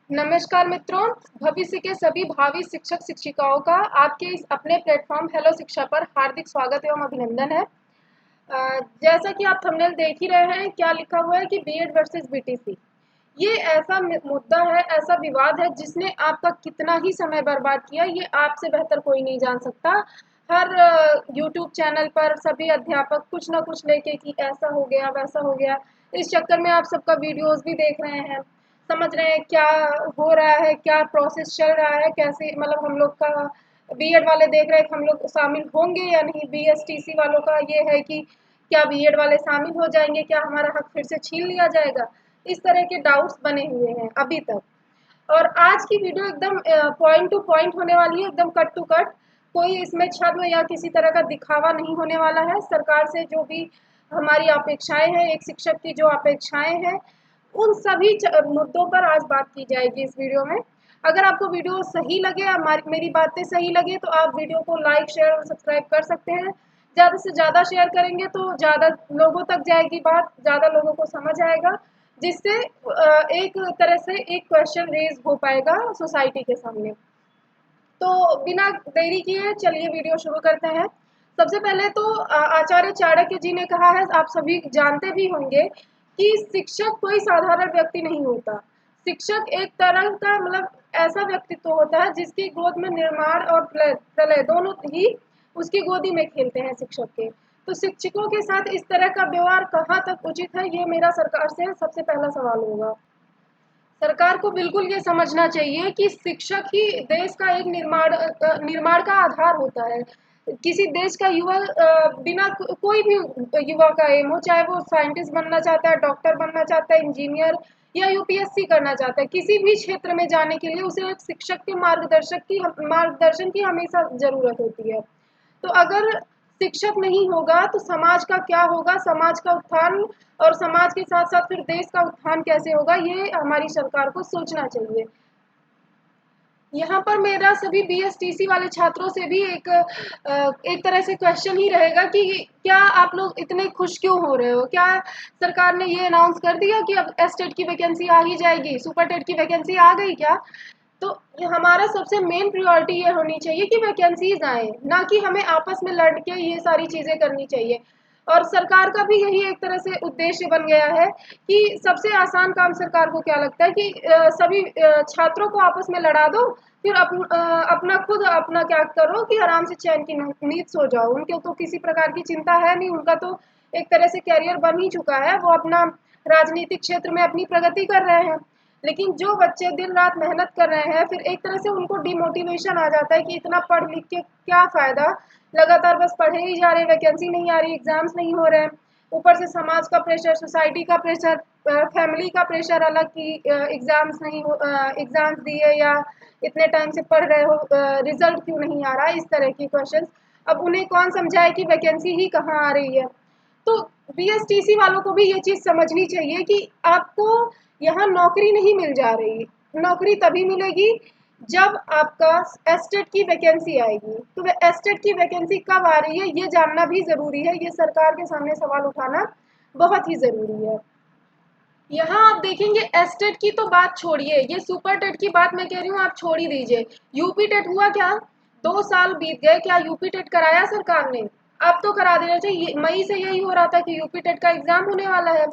नमस्कार मित्रों, भविष्य के सभी भावी शिक्षक शिक्षिकाओं का आपके इस अपने प्लेटफॉर्म हेलो शिक्षा पर हार्दिक स्वागत एवं अभिनंदन है। जैसा कि आप थंबनेल देख ही रहे हैं, क्या लिखा हुआ है कि बीएड वर्सेस बीटीसी। ये ऐसा मुद्दा है, ऐसा विवाद है जिसने आपका कितना ही समय बर्बाद किया, ये आपसे बेहतर कोई नहीं जान सकता। हर यूट्यूब चैनल पर सभी अध्यापक कुछ ना कुछ लेके कि ऐसा हो गया वैसा हो गया। इस चक्कर में आप सबका वीडियोस भी देख रहे हैं, समझ रहे हैं क्या हो रहा है, क्या प्रोसेस चल रहा है, कैसे मतलब हम लोग का बीएड वाले देख रहे हैं कि हम लोग शामिल होंगे या नहीं। बीएसटीसी वालों का ये है कि क्या बीएड वाले शामिल हो जाएंगे, क्या हमारा हक फिर से छीन लिया जाएगा। इस तरह के डाउट्स बने हुए हैं अभी तक। और आज की वीडियो एकदम पॉइंट टू पॉइंट होने वाली है, एकदम कट टू कट। कोई इसमें छद्म या किसी तरह का दिखावा नहीं होने वाला है। सरकार से जो भी हमारी अपेक्षाएं हैं, एक शिक्षक की जो अपेक्षाएं हैं, उन सभी मुद्दों पर आज बात की जाएगी इस वीडियो में। अगर आपको वीडियो सही लगे, मेरी बातें सही लगे, तो आप वीडियो को लाइक शेयर और सब्सक्राइब कर सकते हैं। ज़्यादा से ज़्यादा शेयर करेंगे तो ज़्यादा लोगों तक जाएगी बात, ज़्यादा लोगों को समझ आएगा, जिससे एक तरह से एक क्वेश्चन रेज हो पाएगा सोसाइटी के सामने। तो बिना देरी किए चलिए वीडियो शुरू करते हैं। सबसे पहले तो आचार्य चाणक्य जी ने कहा है, आप सभी जानते भी होंगे, कि शिक्षक कोई साधारण व्यक्ति नहीं होता। शिक्षक एक तरह का मतलब ऐसा व्यक्तित्व होता है जिसकी गोद में निर्माण और प्रलय दोनों ही उसकी गोदी में खेलते हैं शिक्षक के। तो शिक्षकों के साथ इस तरह का व्यवहार कहाँ तक उचित है, ये मेरा सरकार से सबसे पहला सवाल होगा। सरकार को बिल्कुल ये समझना चाहिए कि शिक्षक ही देश का एक निर्माण का आधार होता है। किसी देश का युवा बिना कोई भी युवा का एम हो, चाहे वो साइंटिस्ट बनना चाहता है, डॉक्टर बनना चाहता है, इंजीनियर या यूपीएससी करना चाहता है, किसी भी क्षेत्र में जाने के लिए उसे एक शिक्षक के मार्गदर्शन की हमेशा जरूरत होती है। तो अगर शिक्षक नहीं होगा तो समाज का क्या होगा, समाज का उत्थान और समाज के साथ साथ फिर देश का उत्थान कैसे होगा, ये हमारी सरकार को सोचना चाहिए। यहाँ पर मेरा सभी बीएसटीसी वाले छात्रों से भी एक तरह से क्वेश्चन ही रहेगा कि क्या आप लोग इतने खुश क्यों हो रहे हो। क्या सरकार ने ये अनाउंस कर दिया कि अब एसटेट की वैकेंसी आ ही जाएगी, सुपर टेट की वैकेंसी आ गई क्या? तो हमारा सबसे मेन प्रायोरिटी ये होनी चाहिए कि वैकेंसीज आए, ना कि हमें आपस में लड़ के ये सारी चीज़ें करनी चाहिए। और सरकार का भी यही एक तरह से उद्देश्य बन गया है कि सबसे आसान काम सरकार को क्या लगता है कि सभी छात्रों को आपस में लड़ा दो, फिर अपना खुद अपना क्या करो कि आराम से चैन की नींद सो जाओ। उनके तो किसी प्रकार की चिंता है नहीं, उनका तो एक तरह से कैरियर बन ही चुका है, वो अपना राजनीतिक क्षेत्र में अपनी प्रगति कर रहे हैं। लेकिन जो बच्चे दिन रात मेहनत कर रहे हैं, फिर एक तरह से उनको डिमोटिवेशन आ जाता है कि इतना पढ़ लिख के क्या फ़ायदा, लगातार बस पढ़े ही जा रहे, वैकेंसी नहीं आ रही, एग्ज़ाम्स नहीं हो रहे हैं। ऊपर से समाज का प्रेशर, सोसाइटी का प्रेशर, फैमिली का प्रेशर अलग कि एग्ज़ाम्स नहीं हो, एग्ज़ाम्स दिए या इतने टाइम से पढ़ रहे हो, रिज़ल्ट क्यों नहीं आ रहा, इस तरह की क्वेश्चंस। अब उन्हें कौन समझाए कि वैकेंसी ही कहाँ आ रही है। तो बीएसटीसी वालों को भी ये चीज़ समझनी चाहिए कि आपको यहाँ नौकरी नहीं मिल जा रही। नौकरी तभी मिलेगी जब आपका एस्टेट की वैकेंसी आएगी। तो वह एस्टेट की वैकेंसी कब आ रही है, ये जानना भी ज़रूरी है। ये सरकार के सामने सवाल उठाना बहुत ही ज़रूरी है। यहाँ आप देखेंगे एस्टेट की तो बात छोड़िए, ये सुपर टेट की बात मैं कह रही हूँ, आप छोड़ ही दीजिए। यूपी टेट हुआ क्या? 2 साल बीत गए, क्या यूपी टेट कराया सरकार ने? अब तो करा देना चाहिए। मई से यही हो रहा था कि यूपी टेट का एग्जाम होने वाला है,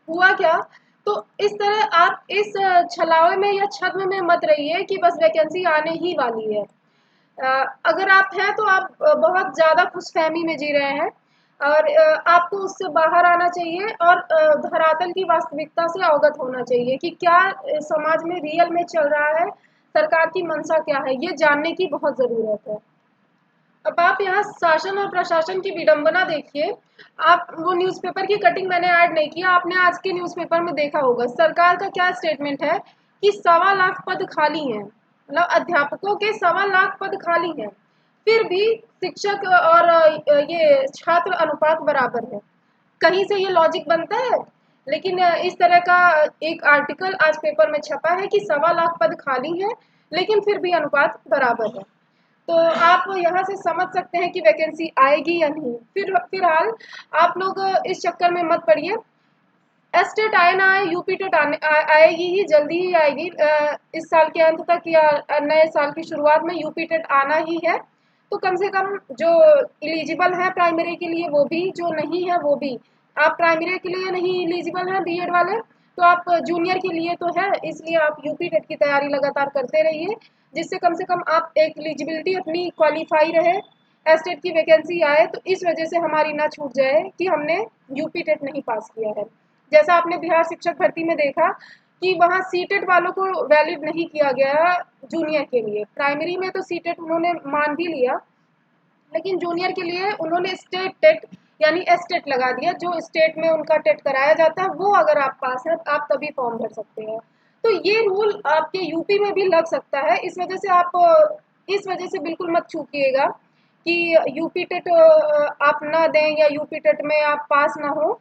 हुआ क्या? तो इस तरह आप इस छलावे में या छद्म में मत रहिए कि बस वैकेंसी आने ही वाली है। अगर आप हैं तो आप बहुत ज़्यादा खुशफहमी में जी रहे हैं, और आपको उससे बाहर आना चाहिए और धरातल की वास्तविकता से अवगत होना चाहिए कि क्या समाज में रियल में चल रहा है, सरकार की मंशा क्या है, ये जानने की बहुत ज़रूरत है। अब आप यहाँ शासन और प्रशासन की विडंबना देखिए। आप वो न्यूज़पेपर की कटिंग मैंने ऐड नहीं किया, आपने आज के न्यूज़पेपर में देखा होगा सरकार का क्या स्टेटमेंट है कि 1.25 लाख पद खाली हैं, मतलब अध्यापकों के 1.25 लाख पद खाली हैं, फिर भी शिक्षक और ये छात्र अनुपात बराबर है। कहीं से ये लॉजिक बनता है? लेकिन इस तरह का एक आर्टिकल आज पेपर में छपा है कि 1.25 लाख पद खाली हैं, लेकिन फिर भी अनुपात बराबर है। तो आप यहाँ से समझ सकते हैं कि वैकेंसी आएगी या नहीं। फिलहाल आप लोग इस चक्कर में मत पड़िए। एस्टेट आए ना आए, यूपी टेट आएगी ही, जल्दी ही आएगी। इस साल के अंत तक या नए साल की शुरुआत में यूपी टेट आना ही है। तो कम से कम जो एलिजिबल है प्राइमरी के लिए वो भी, जो नहीं है वो भी। आप प्राइमरी के लिए नहीं एलिजिबल हैं बीएड वाले, तो आप जूनियर के लिए तो है, इसलिए आप यूपी टेट की तैयारी लगातार करते रहिए, जिससे कम से कम आप एक एलिजिबिलिटी अपनी क्वालिफाई रहे, एस्टेट की वैकेंसी आए तो इस वजह से हमारी ना छूट जाए कि हमने यूपी टेट नहीं पास किया है। जैसा आपने बिहार शिक्षक भर्ती में देखा कि वहाँ सीटेट वालों को वैलिड नहीं किया गया जूनियर के लिए। प्राइमरी में तो सीटेट उन्होंने मान भी लिया, लेकिन जूनियर के लिए उन्होंने स्टेट टेट यानी एस्टेट लगा दिया। जो स्टेट में उनका टेट कराया जाता है वो अगर आप पास हैं आप तभी फॉर्म भर सकते हैं। तो ये रूल आपके यूपी में भी लग सकता है, इस वजह से आप इस वजह से बिल्कुल मत चूकिएगा कि यूपी टेट आप ना दें या यूपी टेट में आप पास ना हो।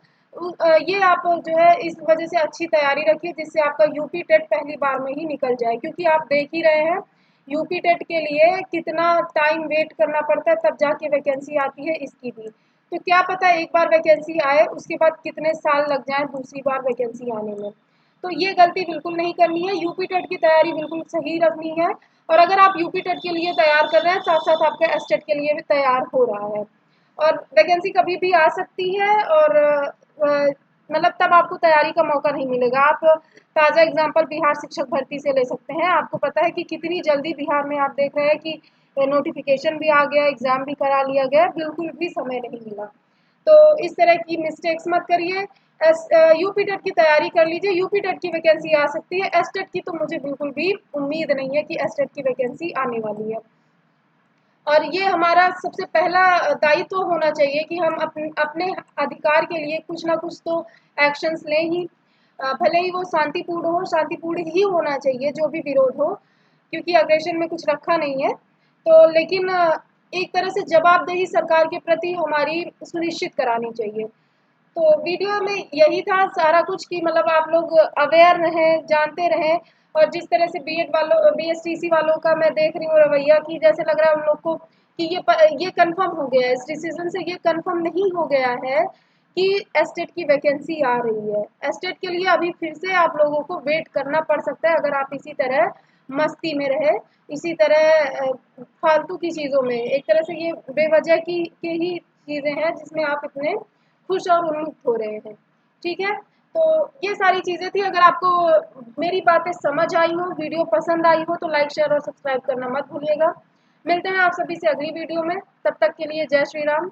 ये आप जो है इस वजह से अच्छी तैयारी रखिए जिससे आपका यूपी टेट पहली बार में ही निकल जाए, क्योंकि आप देख ही रहे हैं यूपी टेट के लिए कितना टाइम वेट करना पड़ता है तब जाके वैकेंसी आती है इसकी भी। तो क्या पता एक बार वैकेंसी आए उसके बाद कितने साल लग जाएं दूसरी बार वैकेंसी आने में। तो ये गलती बिल्कुल नहीं करनी है, यूपी टेट की तैयारी बिल्कुल सही रखनी है। और अगर आप यूपी टेट के लिए तैयार कर रहे हैं साथ साथ आपका एस्टेट के लिए भी तैयार हो रहा है, और वैकेंसी कभी भी आ सकती है, और मतलब तब आपको तैयारी का मौका नहीं मिलेगा। आप ताज़ा एग्जांपल बिहार शिक्षक भर्ती से ले सकते हैं। आपको पता है कि कितनी जल्दी बिहार में आप देख रहे हैं कि नोटिफिकेशन भी आ गया, एग्ज़ाम भी करा लिया गया, बिल्कुल भी समय नहीं मिला। तो इस तरह की मिस्टेक्स मत करिए। यूपी टेट की तैयारी कर लीजिए, यूपी टेट की वैकेंसी आ सकती है। एस्टेट की तो मुझे बिल्कुल भी उम्मीद नहीं है कि एस्टेट की वैकेंसी आने वाली है। और ये हमारा सबसे पहला दायित्व होना चाहिए कि हम अपने अधिकार के लिए कुछ ना कुछ तो एक्शंस लें ही। भले ही वो शांतिपूर्ण हो, शांतिपूर्ण ही होना चाहिए जो भी विरोध हो, क्योंकि अग्रेशन में कुछ रखा नहीं है। तो लेकिन एक तरह से जवाबदेही सरकार के प्रति हमारी सुनिश्चित करानी चाहिए। तो वीडियो में यही था सारा कुछ कि मतलब आप लोग अवेयर रहें, जानते रहें। और जिस तरह से बीएड वालों बीएसटीसी वालों का मैं देख रही हूँ रवैया, कि जैसे लग रहा है उन लोग को कि ये कंफर्म हो गया है, इस डिसीजन से ये कंफर्म नहीं हो गया है कि एस्टेट की वैकेंसी आ रही है। एस्टेट के लिए अभी फिर से आप लोगों को वेट करना पड़ सकता है अगर आप इसी तरह मस्ती में रहे, इसी तरह फालतू की चीज़ों में। एक तरह से ये बेवजह की के ही चीज़ें हैं जिसमें आप इतने खुश और उन्मुक्त हो रहे हैं। ठीक है, तो ये सारी चीज़ें थी। अगर आपको मेरी बातें समझ आई हो, वीडियो पसंद आई हो, तो लाइक शेयर और सब्सक्राइब करना मत भूलिएगा। मिलते हैं आप सभी से अगली वीडियो में, तब तक के लिए जय श्री राम।